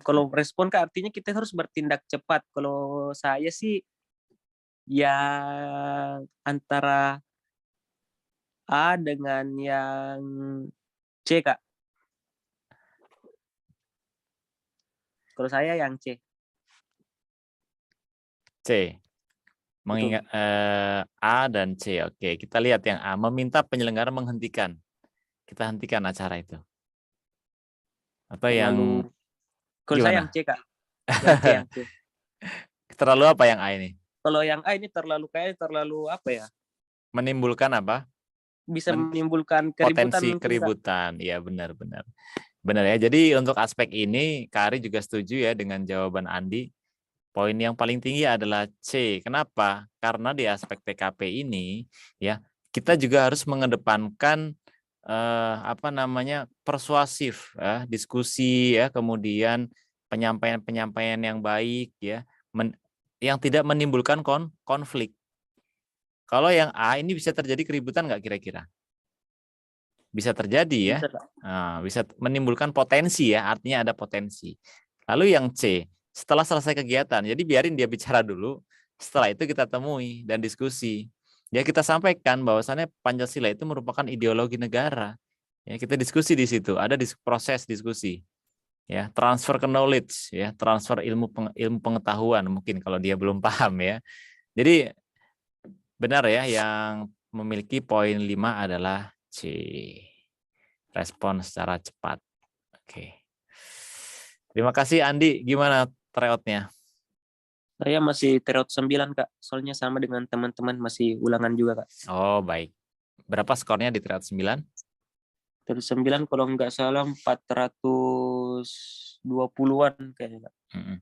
kalau respon kan artinya kita harus bertindak cepat. Kalau saya sih ya antara A dengan yang C Kak. Kalau saya yang C.
C. Mengingat A dan C. Oke, kita lihat yang A. Meminta penyelenggara menghentikan. Kita hentikan acara itu. Atau yang
kalau
gimana?
saya yang C Kak. Yang C.
Terlalu apa yang A ini?
Kalau yang A ini terlalu apa ya?
Menimbulkan apa?
Bisa
Men-
menimbulkan keributan
Potensi
mungkin, Kak.
keributan. Iya, benar-benar. Benar ya. Jadi untuk aspek ini, Kak Ari juga setuju ya dengan jawaban Andi. Poin yang paling tinggi adalah C. Kenapa? Karena di aspek TKP ini, ya, kita juga harus mengedepankan persuasif, ya, diskusi, ya, kemudian penyampaian-penyampaian yang baik, ya, yang tidak menimbulkan konflik. Kalau yang A ini bisa terjadi keributan nggak kira-kira? Bisa terjadi ya,
Bisa, Kak.
bisa menimbulkan potensi ya, artinya ada potensi. Lalu yang C, setelah selesai kegiatan, jadi biarin dia bicara dulu, setelah itu kita temui dan diskusi. Ya kita sampaikan bahwasannya Pancasila itu merupakan ideologi negara. Ya kita diskusi di situ, ada proses diskusi. Ya, transfer knowledge, ya, transfer ilmu pengetahuan mungkin kalau dia belum paham ya. Jadi benar ya, yang memiliki poin 5 adalah C. Respon secara cepat. Oke. Terima kasih Andi. Gimana tryout-nya?
Saya masih tryout 9, Kak. Soalnya sama dengan teman-teman, masih ulangan juga, Kak.
Oh, baik. Berapa skornya di tryout 9?
Tryout 9 kalau nggak salah 420-an kayaknya, Kak.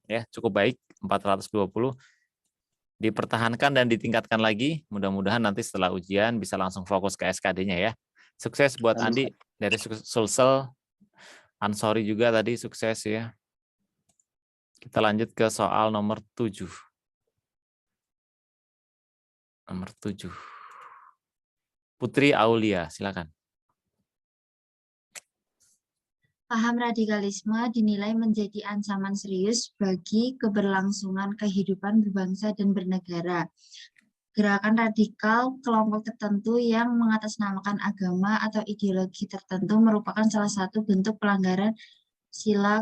Ya, cukup baik. 420. Dipertahankan dan ditingkatkan lagi. Mudah-mudahan nanti setelah ujian bisa langsung fokus ke SKD-nya ya. Sukses buat Andi dari Sulsel. Ansori juga tadi sukses ya. Kita lanjut ke soal nomor 7. Nomor 7. Putri Aulia, silakan.
Paham radikalisme dinilai menjadi ancaman serius bagi keberlangsungan kehidupan berbangsa dan bernegara. Gerakan radikal kelompok tertentu yang mengatasnamakan agama atau ideologi tertentu merupakan salah satu bentuk pelanggaran sila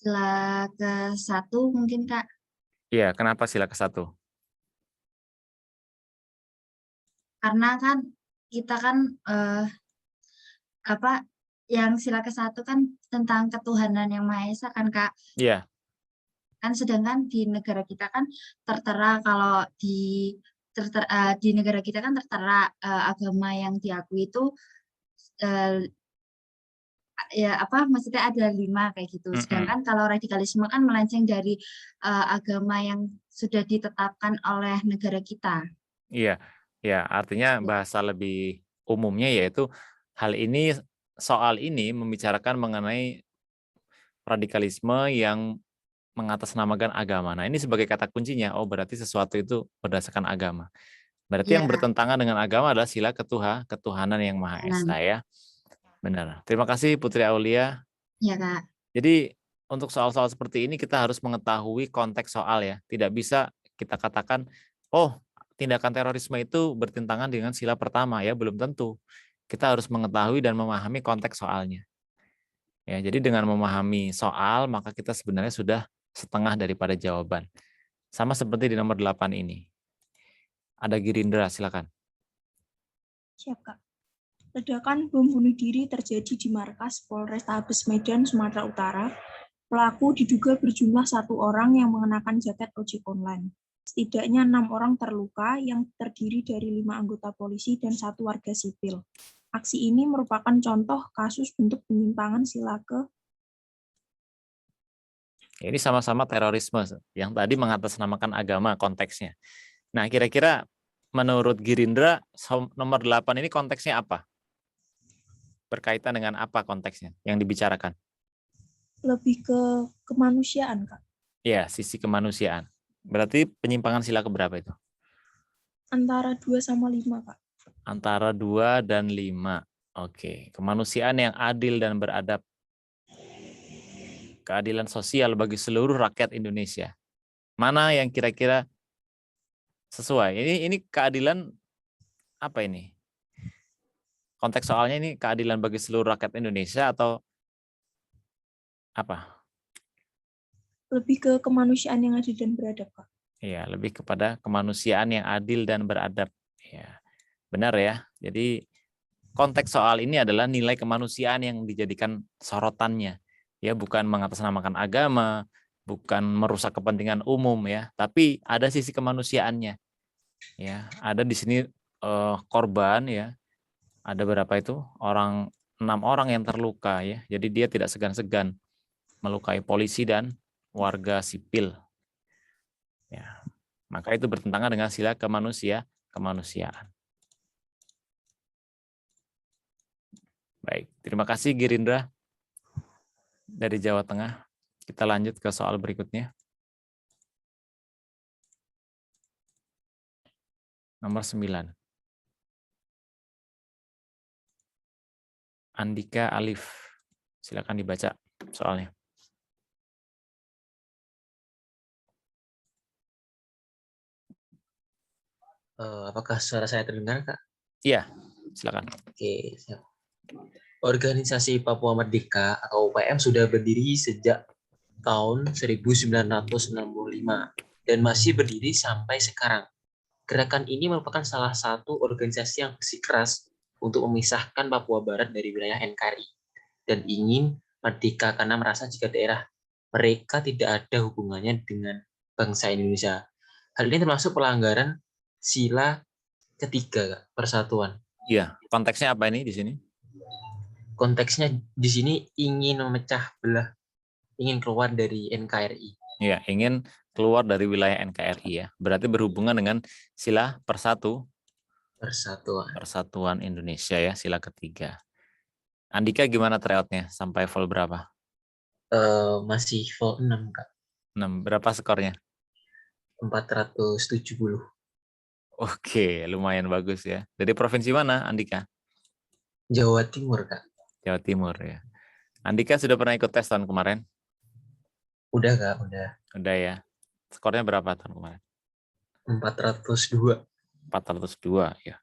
ke-1 mungkin, Kak.
Iya, kenapa sila ke-1?
Karena kan kita kan yang sila ke-1 kan tentang ketuhanan yang Maha Esa kan, Kak.
Iya.
Kan sedangkan di negara kita kan tertera kalau di negara kita kan tertera agama yang diakui itu maksudnya ada 5 kayak gitu. Sedangkan kalau radikalisme kan melenceng dari agama yang sudah ditetapkan oleh negara kita.
Iya, ya artinya bahasa lebih umumnya yaitu soal ini membicarakan mengenai radikalisme yang mengatasnamakan agama. Nah, ini sebagai kata kuncinya. Oh, berarti sesuatu itu berdasarkan agama. Berarti yang bertentangan dengan agama adalah sila ketuhanan yang Maha Esa ya. Benar. Terima kasih Putri Aulia.
Ya, Kak.
Jadi untuk soal-soal seperti ini kita harus mengetahui konteks soal ya. Tidak bisa kita katakan, oh tindakan terorisme itu bertentangan dengan sila pertama ya, belum tentu. Kita harus mengetahui dan memahami konteks soalnya. Ya, jadi dengan memahami soal maka kita sebenarnya sudah setengah daripada jawaban. Sama seperti di nomor 8 ini. Ada Girindra, silakan.
Siap, Kak. Ledakan bom bunuh diri terjadi di markas Polrestabes Medan, Sumatera Utara. Pelaku diduga berjumlah 1 orang yang mengenakan jaket ojek online. Setidaknya 6 orang terluka yang terdiri dari 5 anggota polisi dan 1 warga sipil. Aksi ini merupakan contoh kasus bentuk penyimpangan sila ke.
Ini sama-sama terorisme yang tadi mengatasnamakan agama konteksnya. Nah, kira-kira menurut Girindra nomor 8 ini konteksnya apa? Berkaitan dengan apa konteksnya yang dibicarakan?
Lebih ke kemanusiaan, Kak.
Ya, sisi kemanusiaan. Berarti penyimpangan sila keberapa itu?
Antara 2 sama 5, Kak.
Antara 2 dan 5. Oke, kemanusiaan yang adil dan beradab. Keadilan sosial bagi seluruh rakyat Indonesia. Mana yang kira-kira sesuai? Ini keadilan apa ini? Konteks soalnya ini keadilan bagi seluruh rakyat Indonesia atau apa?
Lebih ke kemanusiaan yang adil dan beradab, Kak.
Iya, lebih kepada kemanusiaan yang adil dan beradab. Ya, benar ya. Jadi konteks soal ini adalah nilai kemanusiaan yang dijadikan sorotannya. Ya, bukan mengatasnamakan agama, bukan merusak kepentingan umum ya, tapi ada sisi kemanusiaannya. Ya, ada di sini korban ya. Ada berapa itu? 6 orang yang terluka ya. Jadi dia tidak segan-segan melukai polisi dan warga sipil. Ya. Maka itu bertentangan dengan sila kemanusiaan. Baik, terima kasih Girindra dari Jawa Tengah. Kita lanjut ke soal berikutnya. Nomor 9. Andika Alif. Silakan dibaca soalnya.
Apakah suara saya terdengar, Kak?
Iya, silakan.
Oke, siap. Organisasi Papua Merdeka atau UPM sudah berdiri sejak tahun 1965 dan masih berdiri sampai sekarang. Gerakan ini merupakan salah satu organisasi yang bersikeras untuk memisahkan Papua Barat dari wilayah NKRI dan ingin merdeka karena merasa jika daerah mereka tidak ada hubungannya dengan bangsa Indonesia. Hal ini termasuk pelanggaran sila ketiga persatuan.
Iya, konteksnya apa ini di sini?
Konteksnya di sini ingin memecah belah, ingin keluar dari NKRI.
Iya, ingin keluar dari wilayah NKRI ya. Berarti berhubungan dengan sila persatuan Indonesia ya, sila ketiga. Andika gimana tryoutnya? Sampai vol berapa?
Masih vol 6, Kak.
6. Berapa skornya?
470.
Oke, lumayan bagus ya. Dari provinsi mana, Andika?
Jawa Timur, Kak.
Jawa Timur ya. Andika sudah pernah ikut tes tahun kemarin?
Udah, Kak, udah.
Udah ya. Skornya berapa tahun kemarin?
402.
402 ya.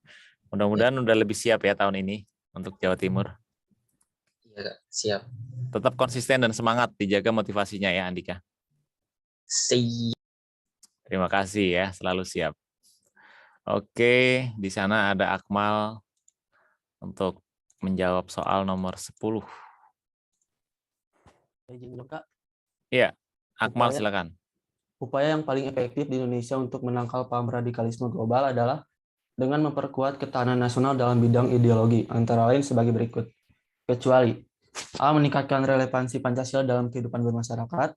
Mudah-mudahan udah lebih siap ya tahun ini untuk Jawa Timur.
Iya, Kak, siap.
Tetap konsisten dan semangat, dijaga motivasinya ya, Andika.
Siap.
Terima kasih ya, selalu siap. Oke, di sana ada Akmal untuk menjawab soal nomor 10. Iya, Akmal silakan.
Upaya yang paling efektif di Indonesia untuk menangkal paham radikalisme global adalah dengan memperkuat ketahanan nasional dalam bidang ideologi, antara lain sebagai berikut. Kecuali A. Meningkatkan relevansi Pancasila dalam kehidupan bermasyarakat,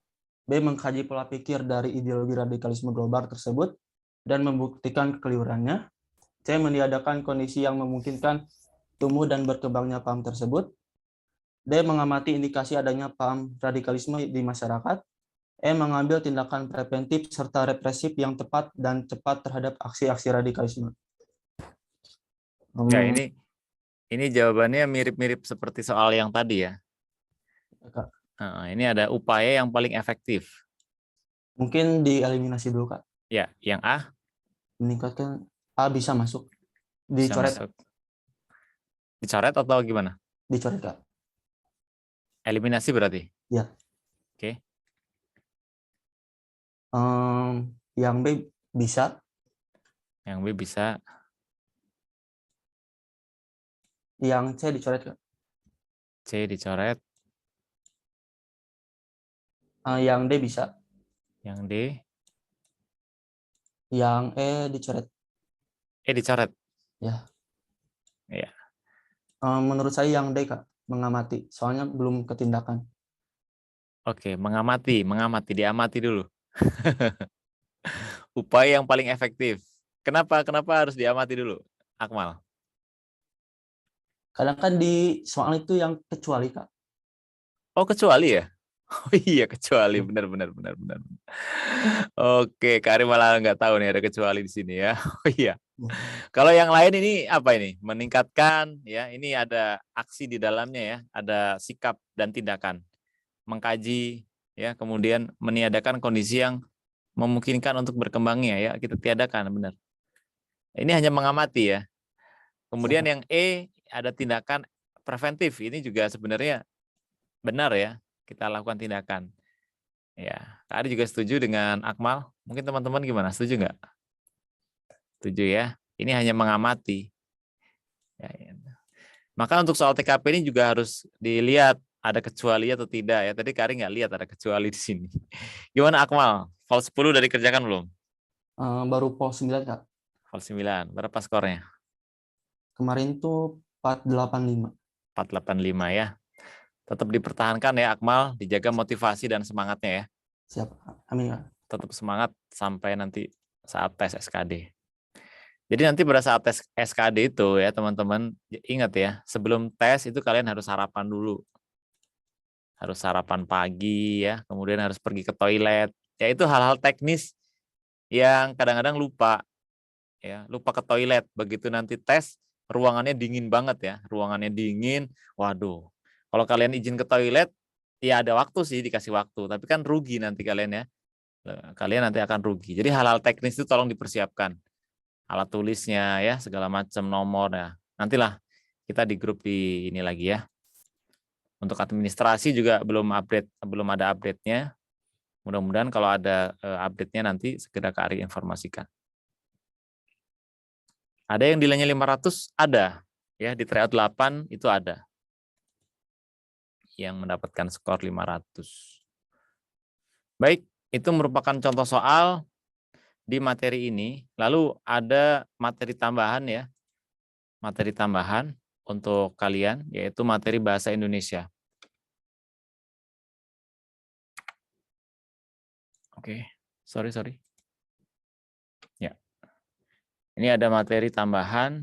B. Mengkaji pola pikir dari ideologi radikalisme global tersebut dan membuktikan kekeliruannya, C. Meniadakan kondisi yang memungkinkan tumbuh dan berkembangnya paham tersebut, D. Mengamati indikasi adanya paham radikalisme di masyarakat, E. Mengambil tindakan preventif serta represif yang tepat dan cepat terhadap aksi-aksi radikalisme.
Ya, ini jawabannya mirip-mirip seperti soal yang tadi ya. Ini ada upaya yang paling efektif.
Mungkin dieliminasi dulu, Kak.
Ya, yang A?
Meningkatkan A bisa masuk. Dicoret.
Bisa masuk. Dicoret atau gimana?
Dicoret, Kak.
Eliminasi berarti?
Ya.
Oke.
Yang B bisa.
Yang B bisa.
Yang C dicoret, Kak.
C dicoret.
Yang D bisa.
Yang D.
Yang E dicoret.
E dicoret.
Ya.
Iya.
Menurut saya yang D, Kak, mengamati. Soalnya belum ketindakan.
Oke, mengamati, diamati dulu. Upaya yang paling efektif. Kenapa harus diamati dulu, Akmal?
Kadang kan di soal itu yang kecuali, Kak.
Oh, kecuali ya? Oh iya, kecuali. Benar. Oke, Karim malah nggak tahu nih ada kecuali di sini ya. Oh iya. Kalau yang lain ini apa ini? Meningkatkan ya. Ini ada aksi di dalamnya ya. Ada sikap dan tindakan. Mengkaji ya, kemudian meniadakan kondisi yang memungkinkan untuk berkembangnya ya. Kita tiadakan, benar. Ini hanya mengamati ya. Kemudian yang E ada tindakan preventif. Ini juga sebenarnya benar ya. Kita lakukan tindakan. Ya, Kak Ari juga setuju dengan Akmal. Mungkin teman-teman gimana? Setuju nggak? Setuju ya. Ini hanya mengamati. Ya. Maka untuk soal TKP ini juga harus dilihat ada kecuali atau tidak ya. Tadi Kak Ari nggak lihat ada kecuali di sini. Gimana Akmal? Vol 10 udah dikerjakan belum?
Baru Pol 9, Kak.
Vol 9. Berapa skornya?
Kemarin tuh 485.
485 ya. Tetap dipertahankan ya Akmal, dijaga motivasi dan semangatnya ya.
Siap. Amin, Kak.
Tetap semangat sampai nanti saat tes SKD. Jadi nanti pada saat tes SKD itu ya teman-teman, ingat ya, sebelum tes itu kalian harus sarapan dulu. Harus sarapan pagi ya, kemudian harus pergi ke toilet. Ya itu hal-hal teknis yang kadang-kadang lupa. Ya, lupa ke toilet. Begitu nanti tes, ruangannya dingin banget ya. Ruangannya dingin, waduh. Kalau kalian izin ke toilet, ya ada waktu sih, dikasih waktu. Tapi kan rugi nanti kalian ya. Kalian nanti akan rugi. Jadi hal-hal teknis itu tolong dipersiapkan. Alat tulisnya ya, segala macam nomor ya. Nantilah kita di grup di ini lagi ya. Untuk administrasi juga belum ada update-nya. Mudah-mudahan kalau ada update-nya nanti segera Kak Ari informasikan. Ada yang nilainya 500? Ada. Ya, di tryout 8 itu ada. Yang mendapatkan skor 500. Baik, itu merupakan contoh soal di materi ini. Lalu ada materi tambahan ya. Materi tambahan untuk kalian, yaitu materi bahasa Indonesia. Oke, sorry. Ya. Ini ada materi tambahan.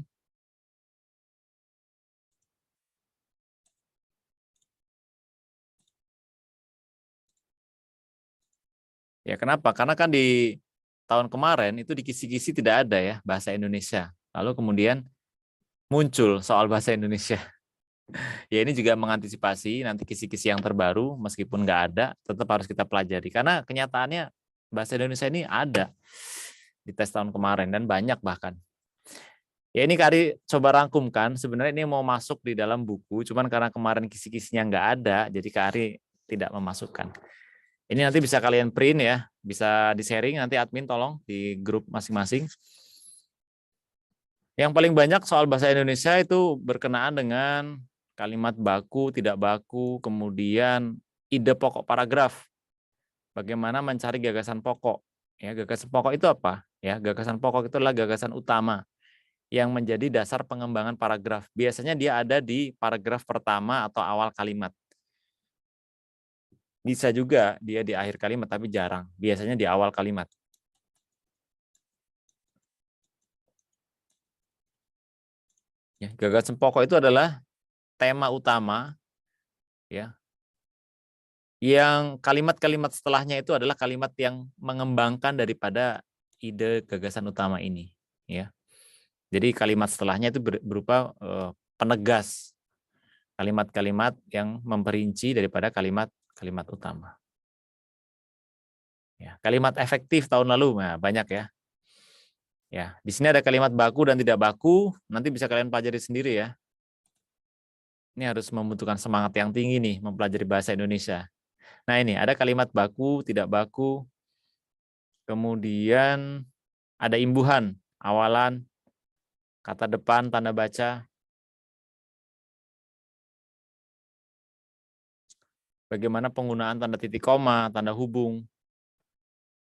Ya, kenapa? Karena kan di tahun kemarin itu di kisi-kisi tidak ada ya bahasa Indonesia. Lalu kemudian muncul soal bahasa Indonesia. Ya ini juga mengantisipasi nanti kisi-kisi yang terbaru, meskipun nggak ada, tetap harus kita pelajari. Karena kenyataannya bahasa Indonesia ini ada di tes tahun kemarin dan banyak bahkan. Ya ini Kak Ari coba rangkumkan, sebenarnya ini mau masuk di dalam buku, cuman karena kemarin kisi-kisinya nggak ada, jadi Kak Ari tidak memasukkan. Ini nanti bisa kalian print ya, bisa di-sharing nanti admin tolong di grup masing-masing. Yang paling banyak soal bahasa Indonesia itu berkenaan dengan kalimat baku, tidak baku, kemudian ide pokok paragraf. Bagaimana mencari gagasan pokok. Ya, gagasan pokok itu apa? Ya, gagasan pokok itu adalah gagasan utama yang menjadi dasar pengembangan paragraf. Biasanya dia ada di paragraf pertama atau awal kalimat. Bisa juga dia di akhir kalimat, tapi jarang. Biasanya di awal kalimat. Ya, gagasan pokok itu adalah tema utama, ya, yang kalimat-kalimat setelahnya itu adalah kalimat yang mengembangkan daripada ide gagasan utama ini. Ya, jadi kalimat setelahnya itu berupa penegas, kalimat-kalimat yang memperinci daripada kalimat utama. Ya, kalimat efektif tahun lalu, nah, banyak ya. Ya, di sini ada kalimat baku dan tidak baku, nanti bisa kalian pelajari sendiri ya. Ini harus membutuhkan semangat yang tinggi nih mempelajari bahasa Indonesia. Nah ini ada kalimat baku, tidak baku, kemudian ada imbuhan, awalan, kata depan, tanda baca. Bagaimana penggunaan tanda titik koma, tanda hubung,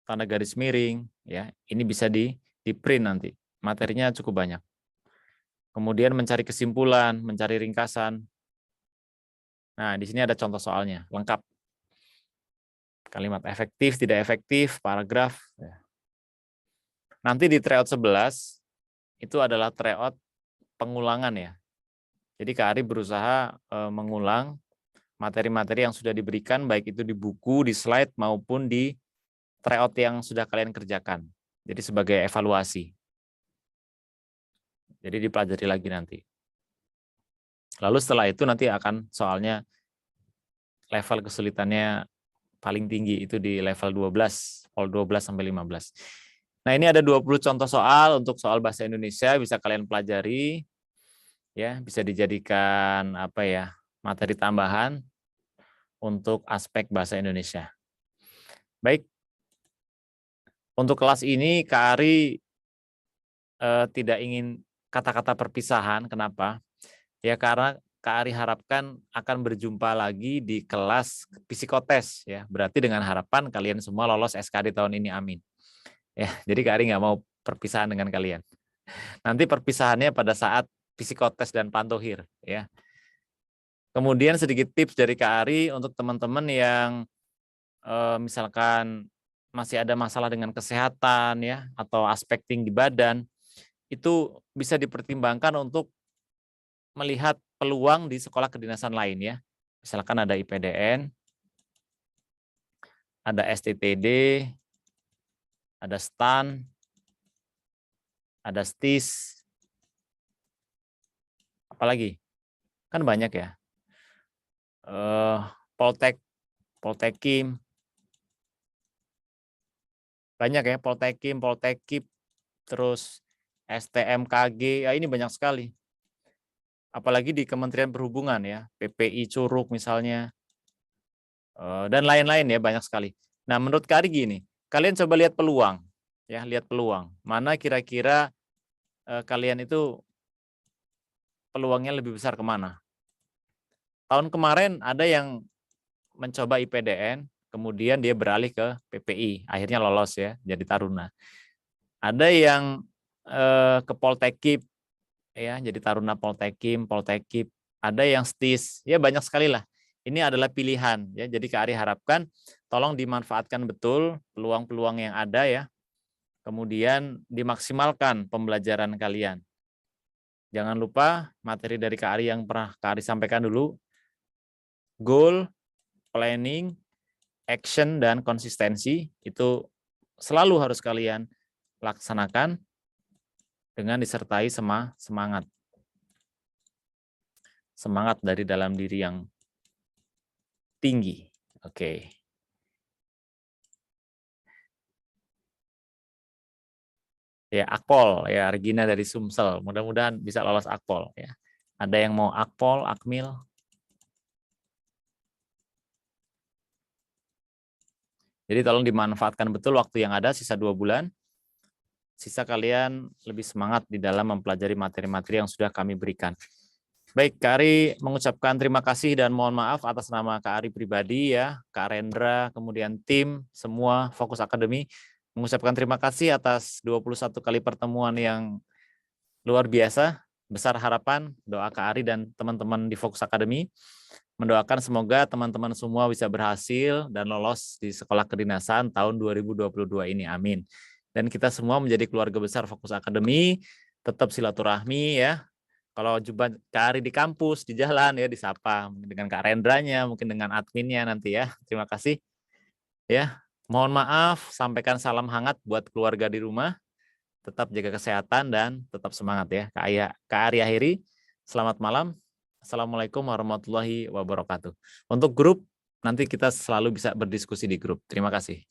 tanda garis miring, ya ini bisa di print nanti. Materinya cukup banyak. Kemudian mencari kesimpulan, mencari ringkasan. Nah, di sini ada contoh soalnya, lengkap. Kalimat efektif, tidak efektif, paragraf. Nanti di tryout 11, itu adalah tryout pengulangan ya. Jadi Kak Ari berusaha mengulang materi-materi yang sudah diberikan, baik itu di buku, di slide, maupun di tryout yang sudah kalian kerjakan. Jadi sebagai evaluasi. Jadi dipelajari lagi nanti. Lalu setelah itu nanti akan soalnya level kesulitannya paling tinggi itu di level 12, Pol 12 sampai 15. Nah, ini ada 20 contoh soal untuk soal bahasa Indonesia bisa kalian pelajari. Ya, bisa dijadikan apa ya? Materi tambahan untuk aspek bahasa Indonesia. Baik. Untuk kelas ini Kak Ari tidak ingin kata-kata perpisahan. Kenapa? Ya karena Kak Ari harapkan akan berjumpa lagi di kelas psikotes ya. Berarti dengan harapan kalian semua lolos SKD tahun ini, amin. Ya, jadi Kak Ari nggak mau perpisahan dengan kalian. Nanti perpisahannya pada saat psikotes dan pantohir ya. Kemudian sedikit tips dari Kak Ari untuk teman-teman yang misalkan masih ada masalah dengan kesehatan ya atau aspek tinggi badan, itu bisa dipertimbangkan untuk melihat peluang di sekolah kedinasan lain ya. Misalkan ada IPDN, ada STTD, ada STAN, ada STIS, apalagi? Kan banyak ya. Poltek, Poltekim, banyak ya, Poltekim, Poltekip, terus STMKG, ya ini banyak sekali. Apalagi di Kementerian Perhubungan ya, PPI Curug misalnya, dan lain-lain ya, banyak sekali. Nah, menurut Kak Ari gini, kalian coba lihat peluang, ya, lihat peluang. Mana kira-kira kalian itu peluangnya lebih besar kemana? Tahun kemarin ada yang mencoba IPDN, kemudian dia beralih ke PPI, akhirnya lolos ya, jadi taruna. Ada yang ke Poltekip, ya, jadi taruna Poltekim, Poltekip. Ada yang STIS, ya banyak sekali lah. Ini adalah pilihan, ya. Jadi Kak Ari harapkan tolong dimanfaatkan betul peluang-peluang yang ada ya. Kemudian dimaksimalkan pembelajaran kalian. Jangan lupa materi dari Kak Ari yang pernah Kak Ari sampaikan dulu. Goal, planning, action, dan konsistensi itu selalu harus kalian laksanakan dengan disertai semangat. Semangat dari dalam diri yang tinggi. Oke. Ya, Akpol ya, Regina dari Sumsel. Mudah-mudahan bisa lolos Akpol ya. Ada yang mau Akpol, Akmil? Jadi tolong dimanfaatkan betul waktu yang ada, sisa 2 bulan. Sisa kalian lebih semangat di dalam mempelajari materi-materi yang sudah kami berikan. Baik, Kak Ari mengucapkan terima kasih dan mohon maaf atas nama Kak Ari pribadi ya, Kak Rendra, kemudian tim, semua Fokus Akademi, mengucapkan terima kasih atas 21 kali pertemuan yang luar biasa, besar harapan, doa Kak Ari dan teman-teman di Fokus Akademi. Mendoakan semoga teman-teman semua bisa berhasil dan lolos di sekolah kedinasan tahun 2022 ini. Amin. Dan kita semua menjadi keluarga besar Fokus Akademi, tetap silaturahmi ya. Kalau jumpa Kak Ari di kampus, di jalan ya disapa dengan Kak Rendranya, mungkin dengan adminnya nanti ya. Terima kasih. Ya, mohon maaf, sampaikan salam hangat buat keluarga di rumah. Tetap jaga kesehatan dan tetap semangat ya. Kak Ari akhiri. Selamat malam. Assalamualaikum warahmatullahi wabarakatuh. Untuk grup, nanti kita selalu bisa berdiskusi di grup. Terima kasih.